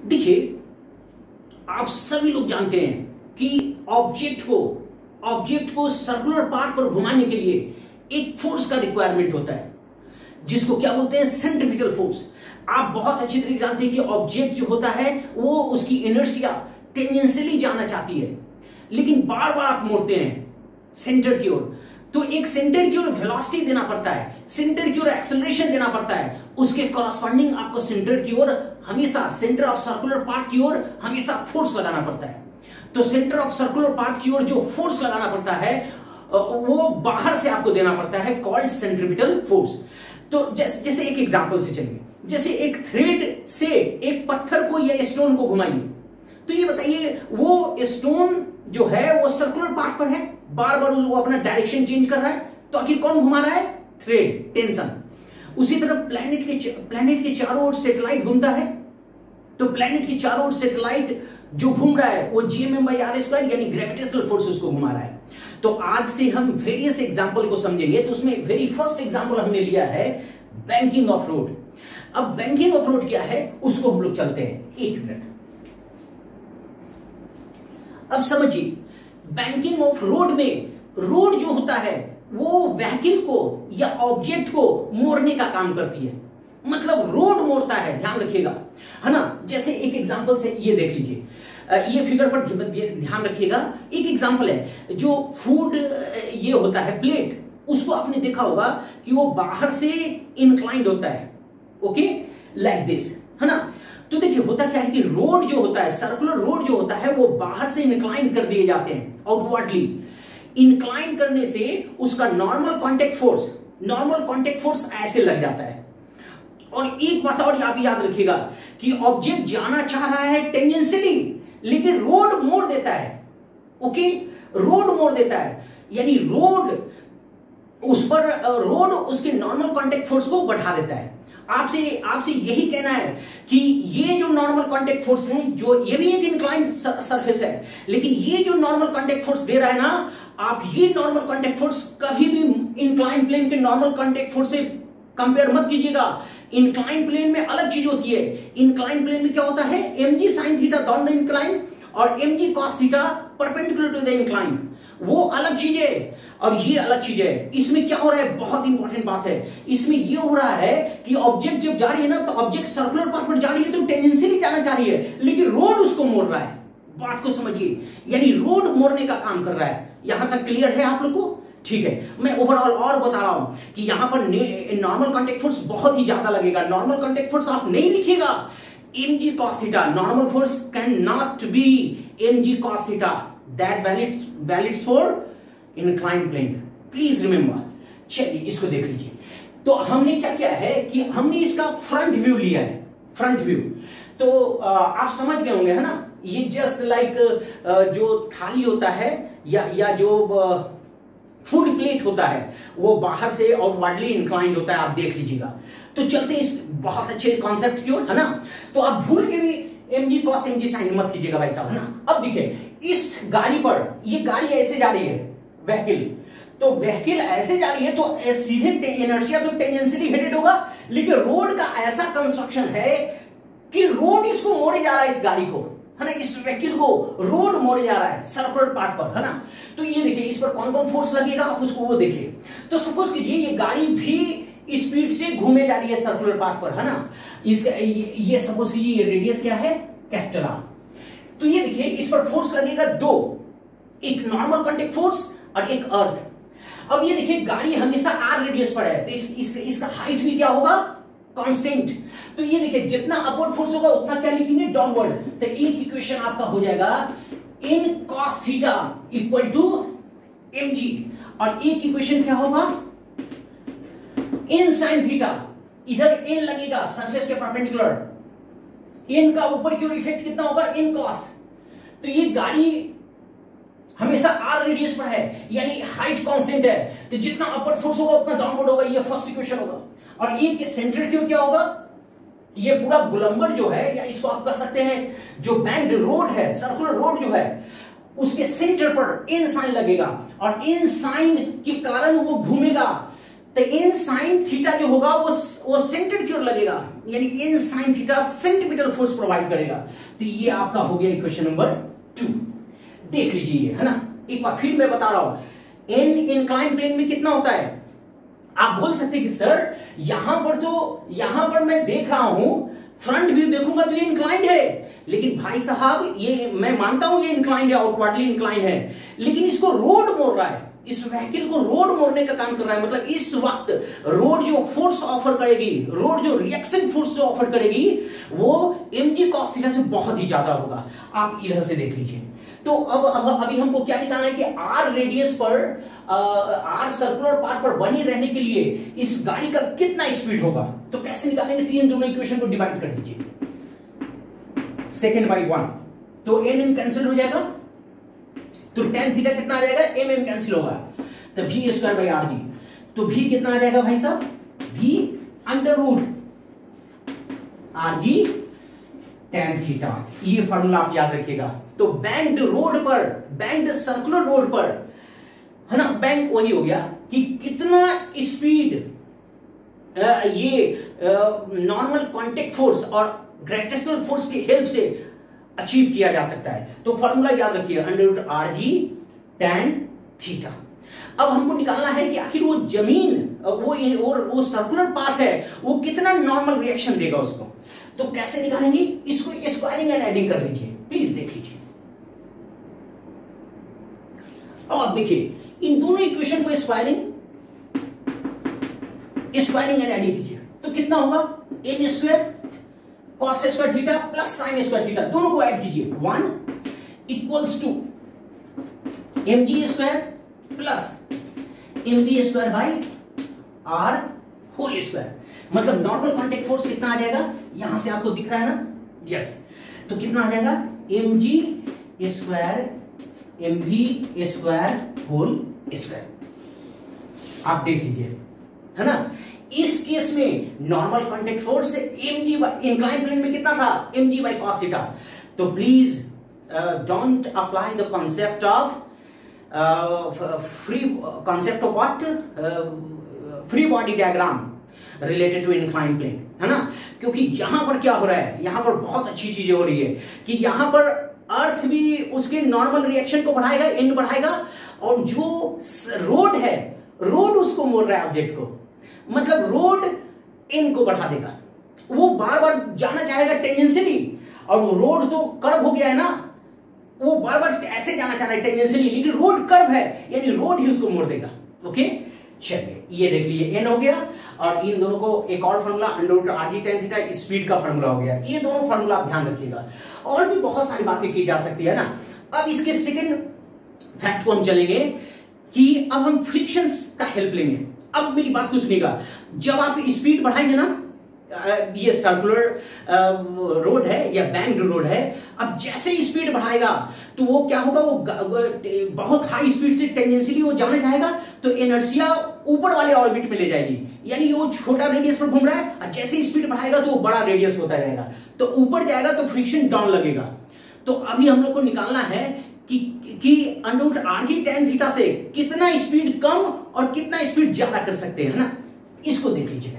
देखिए, आप सभी लोग जानते हैं कि ऑब्जेक्ट को सर्कुलर पाथ पर घुमाने के लिए एक फोर्स का रिक्वायरमेंट होता है, जिसको क्या बोलते हैं, सेंट्रीपिटल फोर्स। आप बहुत अच्छी तरीके जानते हैं कि ऑब्जेक्ट जो होता है वो उसकी इनर्शिया टेंजेंशियली जाना चाहती है, लेकिन बार बार आप मोड़ते हैं सेंटर की ओर, तो एक सेंटर की ओर वेलोसिटी देना पड़ता है, सेंटर की ओर एक्सेलरेशन देना पड़ता है, उसके कॉरस्पॉन्डिंग आपको सेंटर की ओर हमेशा, सेंटर ऑफ सर्कुलर पाथ की ओर हमेशा फोर्स लगाना पड़ता है। तो सेंटर ऑफ सर्कुलर पाथ की ओर जो फोर्स लगाना पड़ता है वो बाहर से आपको देना पड़ता है, कॉल्ड सेंट्रीपिटल फोर्स। तो जैसे एक एग्जांपल से चलिए, जैसे एक थ्रेड से एक पत्थर को या स्टोन को घुमाइए, तो ये बताइए वो स्टोन जो है वो सर्कुलर पाथ पर है, बार बार वो अपना डायरेक्शन चेंज कर रहा है, तो आखिर कौन घुमा रहा है, थ्रेड, टेंशन। उसी तरह प्लैनेट के चारों ओर सैटेलाइट घूमता है, तो प्लैनेट के चारों ओर सैटेलाइट जो घूम रहा है वो gm/r² यानी ग्रेविटेशनल फोर्स उसको घुमा रहा है। तो आज से हम वेरियस एग्जांपल को समझेंगे। तो उसमें वेरी फर्स्ट एग्जांपल हमने लिया है बैंकिंग ऑफ रोड। अब बैंकिंग ऑफ रोड क्या है उसको हम लोग चलते हैं, एक मिनट। अब समझिए, बैंकिंग ऑफ रोड में रोड जो होता है वो व्हीकल को या ऑब्जेक्ट को मोड़ने का काम करती है, मतलब रोड मोड़ता है, ध्यान रखिएगा, है ना। जैसे एक एग्जांपल से ये देख लीजिए, ये फिगर पर ध्यान रखिएगा। एक एग्जांपल है, जो फूड ये होता है प्लेट, उसको आपने देखा होगा कि वो बाहर से इंक्लाइंड होता है, ओके, लाइक दिस, है ना। तो देखिए होता क्या है कि रोड जो होता है, सर्कुलर रोड जो होता है, वो बाहर से इंक्लाइन कर दिए जाते हैं, आउटवर्डली इंक्लाइन करने से उसका नॉर्मल कांटेक्ट फोर्स ऐसे लग जाता है। और एक बात और आप याद रखिएगा कि ऑब्जेक्ट जाना चाह रहा है टेंजेंशियली, लेकिन रोड मोड़ देता है, ओके, रोड मोड़ देता है, यानी रोड उसके नॉर्मल कांटेक्ट फोर्स को बढ़ा देता है। आपसे यही कहना है कि ये जो नॉर्मल कांटेक्ट फोर्स है, जो ये भी एक इंक्लाइंड सरफेस है, लेकिन ये जो नॉर्मल कांटेक्ट फोर्स दे रहा है ना, आप ये नॉर्मल कांटेक्ट फोर्स कभी भी इंक्लाइंड प्लेन के नॉर्मल कांटेक्ट फोर्स से कंपेयर मत कीजिएगा। इंक्लाइन प्लेन में अलग चीज होती है। इंक्लाइन प्लेन में क्या होता है, mg sin theta down the incline और mg cos theta perpendicular to the incline, वो अलग चीज है और ये अलग चीज है। इसमें क्या हो रहा है, बहुत इंपॉर्टेंट बात है, इसमें ये हो रहा है कि ऑब्जेक्ट जब जा रही है ना, तो ऑब्जेक्ट सर्कुलर पाथ पर जा रही है, तो टेंजेंशियली जाना चाह रही है, लेकिन रोड उसको मोड़ रहा है। बात को समझिए, यानी रोड मोड़ने का काम कर रहा है। यहां तक क्लियर है आप लोग को? ठीक है, मैं ओवरऑल और बता रहा हूं कि यहां पर नॉर्मल कांटेक्ट फोर्स बहुत ही ज्यादा लगेगा। नॉर्मल कांटेक्ट फोर्स आप नहीं लिखिएगा mg cos theta, normal force can not be mg cos theta, that valids for inclined plane, please remember. चलिए इसको देख लीजिए। तो हमने क्या किया है कि हमने इसका फ्रंट व्यू लिया है, फ्रंट व्यू। तो आप समझ गए होंगे, है ना, ये जस्ट लाइक जो थाली होता है या जो फूड प्लेट होता है, वो बाहर से आउटवर्डली इंक्लाइंड होता है, आप देख लीजिएगा। तो चलते इस बहुत अच्छे कॉन्सेप्ट की ओर, है ना। तो आप भूल के भी mg cos mg sin मत कीजिएगा भाई साहब, है ना। अब देखिए इस गाड़ी पर, ये गाड़ी ऐसे जा रही है, व्हीकल, तो व्हीकल ऐसे जा रही है तो सीधे इनर्शिया तो टेंजेंशियली हेडेड होगा, लेकिन रोड का ऐसा कंस्ट्रक्शन है कि रोड इसको मोड़े जा रहा है, इस गाड़ी को, है ना, इस व्हीकल को रोड मोड़े जा रहा है सर्कुलर पाथ पर, है ना। तो ये देखिए इस पर कौन कौन फोर्स लगेगा, आप उसको वो देखिए। तो सपोज कीजिए ये गाड़ी भी स्पीड से घूमे जा रही है सर्कुलर पाथ पर, है ना। ये सपोज कीजिए ये रेडियस क्या है, कैपिटल R। तो ये देखिए इस पर फोर्स लगेगा दो, एक नॉर्मल कांटेक्ट फोर्स और एक अर्थ। अब ये देखिए गाड़ी हमेशा r रेडियस पर है, तो इसका हाइट भी क्या होगा, कांस्टेंट। तो ये देखिए जितना अपवर्ड फोर्स होगा उतना क्या लिखेंगे, डाउनवर्ड। तो एक इक्वेशन आपका हो जाएगा in cos theta equal to mg, और एक इक्वेशन क्या होगा, in sin थीटा। इधर n लगेगा सरफेस के परपेंडिकुलर, n का ऊपर की ओर इफेक्ट कितना होगा, in cos। तो ये गाड़ी हमेशा r रेडियस पर है, यानी हाइट कांस्टेंट है, तो जितना अपवर्ड फोर्स होगा उतना डाउनवर्ड होगा, ये फर्स्ट इक्वेशन होगा। और ये सेंटर की ओर क्या होगा, ये पूरा गोलंबर जो है, या इसको आप कह सकते हैं जो बैंड रोड है, सर्कुलर रोड जो है, उसके सेंटर पर इन साइन लगेगा, और इन साइन के कारण वो घूमेगा तो इन साइन थीटा जो होगा वो सेंट्रेड की ओर लगेगा, यानी N sine theta centripetal force provide करेगा। तो ये आपका हो गया इक्वेशन नंबर 2। देख लीजिए, है ना, एक बार फिर मैं बता रहा हूं, एन इंक्लाइन प्लेन में कितना होता है। आप बोल सकते कि सर यहां पर मैं देख रहा हूं, फ्रंट व्यू देखूंगा तो ये इंक्लाइंड है, लेकिन भाई साहब ये मैं मानता हूं ये इंक्लाइंड है, आउटवर्डली इंक्लाइंड है, लेकिन इसको रोड मोड़ रहा है, इस व्हीकल को रोड मोड़ने का काम कर रहा है। मतलब इस वक्त रोड जो फोर्स ऑफर करेगी, रोड जो रिएक्शन फोर्स जो ऑफर करेगी, वो mg cos थीटा से बहुत ही ज्यादा होगा। आप इधर से देख लीजिए। तो अब अभी हमको क्या निकालना है कि r रेडियस पर, r सर्कुलर पाथ पर बने रहने के लिए इस गाड़ी का कितना स्पीड होगा। तो कैसे निकालेंगे, तीन दोनों इक्वेशन को डिवाइड कर दीजिए, सेकेंड बाई 1, तो n कैंसिल हो जाएगा, तो tan थीटा कितना आ जाएगा, mm कैंसिल होगा, तो v square by r g, तो v कितना आ जाएगा भाई साहब, v under root r g tan theta. ये फॉर्मूला आप याद रखिएगा। तो बैंक्ड रोड पर, बैंक्ड सर्कुलर रोड पर, है ना, बैंक वही हो गया कि कितना स्पीड ये नॉर्मल कांटेक्ट फोर्स और ग्रेविटेशनल फोर्स की हेल्प से अचीव किया जा सकता है। तो फॉर्मूला याद रखिए, under root r g tan theta. अब हमको निकालना है कि आखिर वो जमीन, वो सर्कुलर पाथ है, वो कितना नॉर्मल रिएक्शन देगा उसको। तो कैसे निकालेंगे, इसको स्क्वायरिंग एंड एडिंग कर दीजिए, प्लीज देख लीजिए। अब आप देखिए, इन दोनों इक्वेशन को स्क्वायरिंग एंड एडिंग कीजिए, तो कितना होगा, n square cos square theta plus sine square theta, दोनों को ऐड कीजिए, 1 equals to mg square plus mv square by r whole square. मतलब नॉर्मल कांटेक्ट फोर्स कितना आ जाएगा, यहां से आपको दिख रहा है ना, यस, तो कितना आ जाएगा, mg square mv square whole square. आप देख लीजिए, है ना, इस केस में normal contact force mg incline plane में कितना था, mg बाई cos थीटा। तो please don't apply the concept of what, free body diagram related to incline plane, है ना, क्योंकि यहां पर क्या हो रहा है, यहां पर बहुत अच्छी चीजें हो रही है कि यहां पर अर्थ भी उसके नॉर्मल रिएक्शन को बढ़ाएगा, एंड बढ़ाएगा, और जो रोड है, रोड उसको मोड़ रहा है ऑब्जेक्ट को, मतलब रोड एन को बढ़ा देगा, वो बार बार जाना चाहेगा टेंजेंशियली, और वो रोड तो कर्व हो गया है ना, वो बार बार ऐसे जाना चाह रहा है टेंजेंशियली, लेकिन रोड कर्व है, यानी रोड ही उसको मोड़ देगा। ओके, चलिए ये देख लीजिए, एन हो गया, और इन दोनों को एक और formula under root r g tan theta speed का फॉर्मूला हो गया। ये दोनों फॉर्मूला आप ध्यान रखिएगा, और भी बहुत सारी बातें की जा सकती है ना। अब इसके सेकंड फैक्ट को हम चलेंगे कि अब हम फ्रिक्शन का हेल्प लेंगे। अब मेरी बात को सुनिएगा, जब आप स्पीड बढ़ाएंगे ना, ये सर्कुलर रोड है या बैंक्ड रोड है, अब जैसे ही स्पीड बढ़ाएगा तो वो क्या होगा, वो बहुत हाई स्पीड से टेंजेंशियली वो जाना चाहेगा, तो इनर्शिया ऊपर वाले ऑर्बिट में ले जाएगी, यानी वो छोटा रेडियस पर घूम रहा है, और जैसे ही स्पीड बढ़ाएगा तो वो बड़ा रेडियस होता जाएगा, तो ऊपर जाएगा तो फ्रिक्शन डाउन लगेगा। तो अभी हम लोग को निकालना है कि under root r g tan theta से कितना स्पीड कम और कितना स्पीड ज्यादा कर सकते हैं, है ना, इसको देख लीजिए।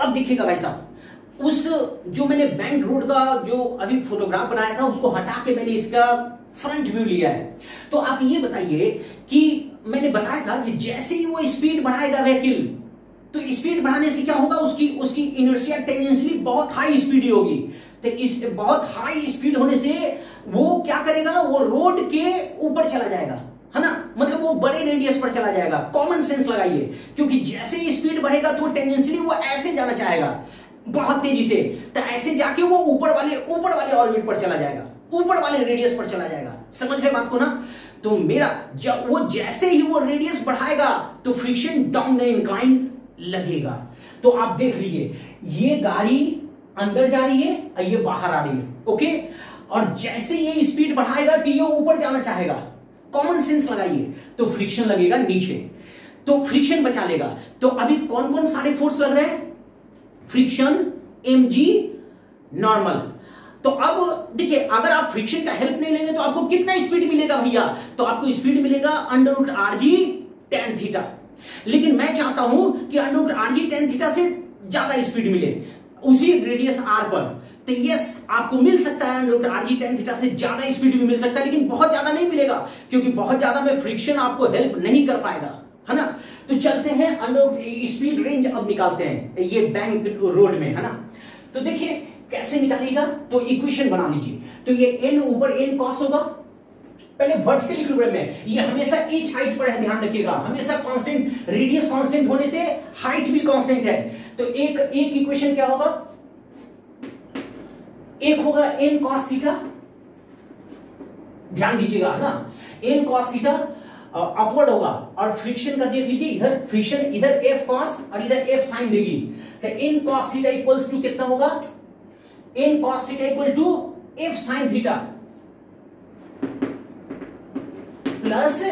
अब देखिएगा भाई साहब, उस जो मैंने बैंक रोड का जो अभी फोटोग्राफ बनाया था, उसको हटा के मैंने इसका फ्रंट व्यू लिया है। तो आप ये बताइए कि मैंने बताया था कि जैसे ही वो स्पीड बढ़ाएगा व्हीकल, तो स्पीड बढ़ाने से क्या होगा, उसकी इनर्शिया टेंजेंशियली बहुत हाई स्पीड होगी। तो इस बहुत हाई स्पीड होने से वो क्या करेगा, वो रोड के ऊपर चला जाएगा, है ना, मतलब वो बड़े रेडियस पर चला जाएगा। कॉमन सेंस लगाइए, क्योंकि जैसे ही स्पीड बढ़ेगा तो टेंडेंशियली वो ऐसे जाना चाहेगा बहुत तेजी से, तो ऐसे जाके वो ऊपर वाले ऑर्बिट पर चला जाएगा, ऊपर वाले रेडियस पर चला जाएगा। समझ रहे बात को ना। तो मेरा जब वो जैसे ही वो रेडियस बढ़ाएगा तो फ्रिक्शन डाउन द इंक्लाइन लगेगा। तो आप देख लीजिए, ये गाड़ी अंदर जा रही है और ये बाहर आ रही है, ओके, और जैसे ये स्पीड बढ़ाएगा तो ये ऊपर जाना चाहेगा। कॉमन सेंस लगाइए, तो फ्रिक्शन लगेगा नीचे, तो फ्रिक्शन बचा लेगा। तो अभी कौन कौन सारे फोर्स लग रहे हैं, फ्रिक्शन, mg, नॉर्मल। तो अब देखिए, अगर आप फ्रिक्शन का हेल्प नहीं लेंगे तो आपको कितना स्पीड मिलेगा भैया? तो आपको स्पीड मिलेगा under root r g tan theta. लेकिन मैं चाहता हूं कि under root r g tan theta से ज्यादा स्पीड मिले उसी रेडियस आर पर। तो यस, आपको मिल सकता है under root r g tan theta से ज्यादा स्पीड भी मिल सकता है, लेकिन बहुत ज्यादा नहीं मिलेगा, क्योंकि बहुत ज्यादा में फ्रिक्शन आपको हेल्प नहीं कर पाएगा, है ना। तो चलते हैं अंडर स्पीड रेंज अब निकालते हैं ये बैंक रोड में, है ना। तो देखिए कैसे निकालेगा, तो इक्वेशन बना लीजिए। तो ये n ऊपर n कॉस होगा, पहले वर्टिकल इक्विलिब्रियम में ये हमेशा एच हाइट पर है, ध्यान रखिएगा, हमेशा कांस्टेंट, रेडियस कांस्टेंट होने से हाइट भी कांस्टेंट है। तो एक इक्वेशन क्या होगा, एक होगा n cos थीटा, ध्यान दीजिएगा, है ना, n cos थीटा अपवर्ड होगा, और फ्रिक्शन का देख लीजिए, इधर फ्रिक्शन, इधर f cos और इधर f sin देगी। तो n cos theta equals to कितना होगा, n cos theta equal to f sin theta plus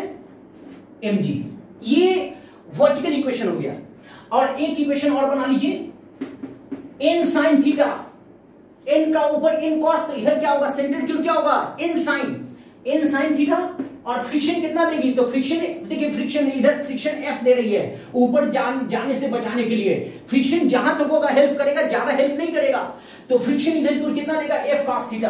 mg। ये वर्टिकल इक्वेशन हो गया। और एक इक्वेशन और बना लीजिए, n sin थीटा, n का ऊपर n cos, तो इधर क्या होगा, सेंटर क्यों क्या होगा, n sin थीटा, और फ्रिक्शन कितना देगी, तो फ्रिक्शन देखिए, फ्रिक्शन इधर फ्रिक्शन f दे रही है, ऊपर जाने से बचाने के लिए। फ्रिक्शन जहां तक होगा हेल्प करेगा, ज्यादा हेल्प नहीं करेगा। तो फ्रिक्शन इधर की ओर कितना देगा, f cos थीटा।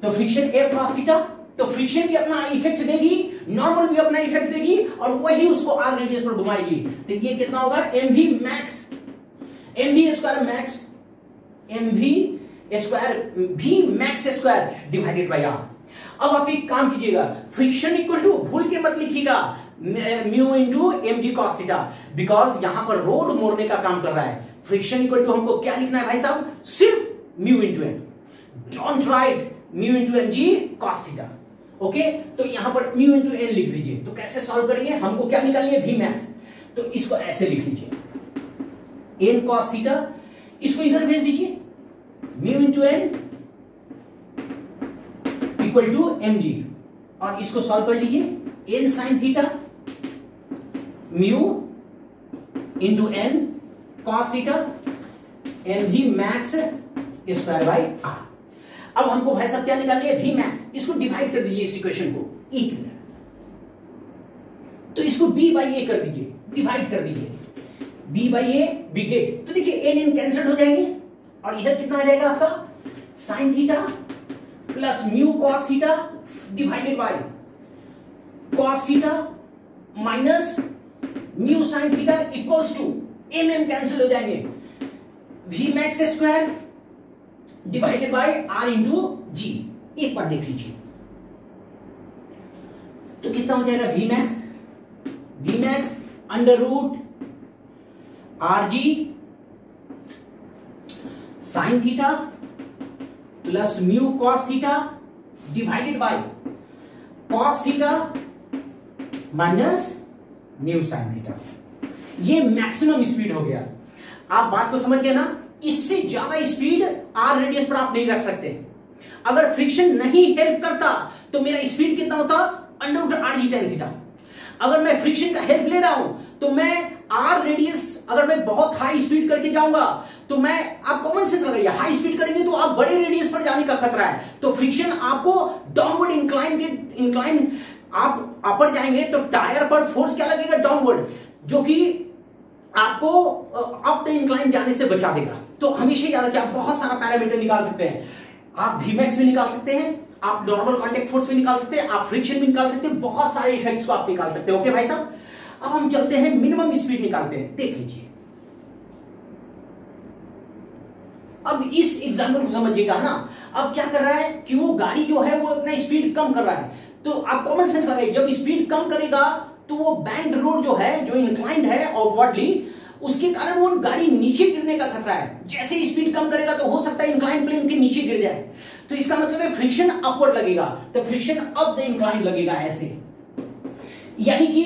तो फ्रिक्शन f cos थीटा, तो फ्रिक्शन भी अपना इफेक्ट देगी, नॉर्मल भी अपना इफेक्ट देगी, और वही उसको r रेडियस पर घुमाएगी। तो ये कितना होगा, mv max, mv square max, mv square v max square divided by r। अब आप एक काम कीजिएगा, फ्रिक्शन इक्वल टू, भूल के मत लिखिएगा, mu into mg cos theta, because यहां पर रोड मोड़ने का काम कर रहा है। फ्रिक्शन इक्वल टू हमको क्या लिखना है भाई साहब, सिर्फ mu into m, don't write mu into mg cos theta. Okay, तो यहां पर म्यू इंटू एन लिख दीजिए। तो कैसे सॉल्व करेंगे, हमको क्या निकालनी है, v मैक्स। तो इसको ऐसे लिख लीजिए, n cos थीटा, इसको इधर भेज दीजिए, mu into n equal to mg, और इसको सॉल्व कर लीजिए, n sin theta mu into n cos theta mv max square by r। अब हमको भाई साहब क्या निकालनी है, v मैक्स। इसको डिवाइड कर दीजिए इस इक्वेशन को, एक मिनट, तो इसको b बाई a कर दीजिए, डिवाइड कर दीजिए, b by a we get. तो देखिए n कैंसिल हो जाएंगे, और इधर कितना आ जाएगा आपका, sine theta plus mu cos theta divided by cos theta minus mu sine theta equals to m cancel हो जाएंगे, v max square divided by r into g. एक बार देख लीजिए, तो कितना हो जाएगा, v max under root r g sine theta plus mu cos theta divided by cos theta minus mu sine theta. ये मैक्सिमम स्पीड हो गया। आप बात को समझ गए ना, इससे ज्यादा स्पीड आर रेडियस पर आप नहीं रख सकते। अगर फ्रिक्शन नहीं हेल्प करता तो मेरा स्पीड कितना होता, under root r g tan theta. अगर मैं फ्रिक्शन का हेल्प ले रहा हूं तो मैं आर रेडियस, अगर मैं बहुत हाई स्पीड करके जाऊंगा तो मैं, आप कॉमन सेंस लगाइए, हाई स्पीड करेंगे तो आप बड़े रेडियस पर जाने का खतरा है। तो फ्रिक्शन आपको डाउनवर्ड इंक्लाइन आप अपर जाएंगे तो टायर पर फोर्स क्या लगेगा, डाउनवर्ड, जो कि आपको अप द इंक्लाइन जाने से बचा देगा। तो हमेशा याद रखिए, आप बहुत सारा पैरामीटर निकाल सकते हैं। आप वीमैक्स भी निकाल सकते हैं, आप नॉर्मल कांटेक्ट फोर्स भी निकाल सकते हैं, आप फ्रिक्शन भी निकाल सकते हैं, बहुत सारे इफेक्ट्स को आप निकाल सकते हैं। ओके भाई साहब, अब हम चलते हैं मिनिमम स्पीड निकालते हैं, देख लीजिए। अब इस एग्जाम्पल को समझिएगा ना। अब क्या कर रहा है कि वो गाड़ी जो है वो अपना स्पीड कम कर रहा है, तो आप कॉमन सेंस लगाइए, जब स्पीड कम करेगा तो वो बैंक्ड रोड जो है, जो इंक्लाइंड है आउटवर्डली, उसके कारण वो गाड़ी नीचे गिरने का खतरा है। जैसे स्पीड कम करेगा तो हो सकता है इंक्लाइन प्लेन के नीचे गिर जाए। तो इसका मतलब है फ्रिक्शन अपवर्ड लगेगा, तो फ्रिक्शन अप द इंक्लाइन लगेगा ऐसे, यानी कि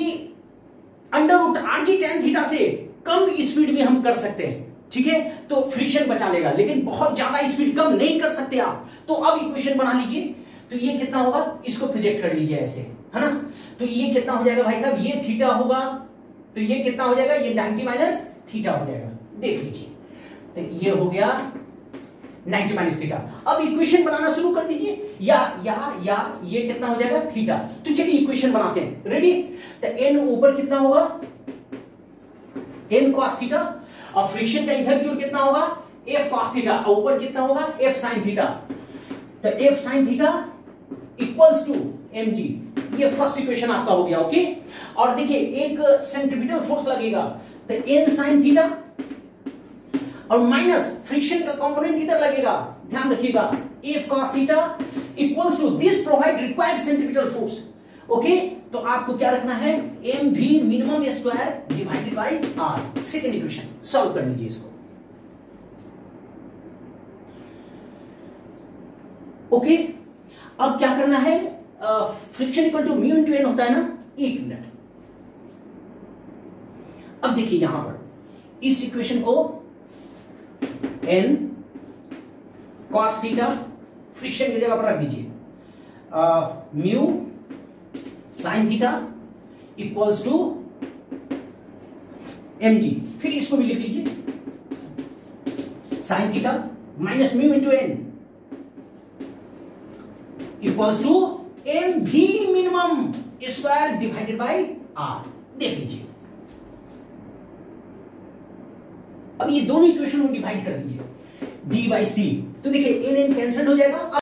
under root r g tan theta से कम स्पीड में हम कर सकते हैं, ठीक है, तो फ्रिक्शन बचा लेगा। लेकिन बहुत ज्यादा स्पीड कम नहीं कर सकते आप। तो अब इक्वेशन बना लीजिए, तो ये कितना होगा, इसको प्रोजेक्ट कर लीजिए ऐसे, है ना। तो ये कितना हो जाएगा भाई साहब, ये थीटा होगा, तो ये कितना हो जाएगा, ये 90 माइनस थीटा हो जाएगा, देख लीजिए। तो ये हो गया 90 माइनस थीटा। अब इक्वेशन बनाना शुरू कर दीजिए, या ये कितना हो जाएगा थीटा। तो चलिए इक्वेशन बनाते हैं, रेडी। तो n ऊपर कितना होगा n cos थीटा, और फ्रिक्शन का इधर की ओर कितना होगा f cos थीटा, ऊपर कितना होगा f sin थीटा। तो f sin theta equals to mg, ये फर्स्ट इक्वेशन आपका हो गया, ओके। और देखिए एक सेंट्रीपिटल फोर्स लगेगा, तो n sin थीटा और माइनस फ्रिक्शन का कंपोनेंट इधर लगेगा, ध्यान रखिएगा, f cos theta equals to this provide required centripetal force, okay. तो आपको क्या रखना है mv minimum square divided by r। Second equation solve कर लीजिए इसको, ओके। अब क्या करना है, friction equal to mu into n होता है ना, एक मिनट। अब देखिए यहां पर इस इक्वेशन को n cos थीटा फ्रिक्शन की जगह पर रख दीजिए, mu sin theta equals to mg, फिर इसको भी लिख लीजिए sin theta minus mu into n equals to m v minimum square divided by r. देख लीजिए, अब ये दोनों इक्वेशन को डिवाइड कर दीजिए डी बाई सी। तो देखिए एन एन कैंसिल हो जाएगा।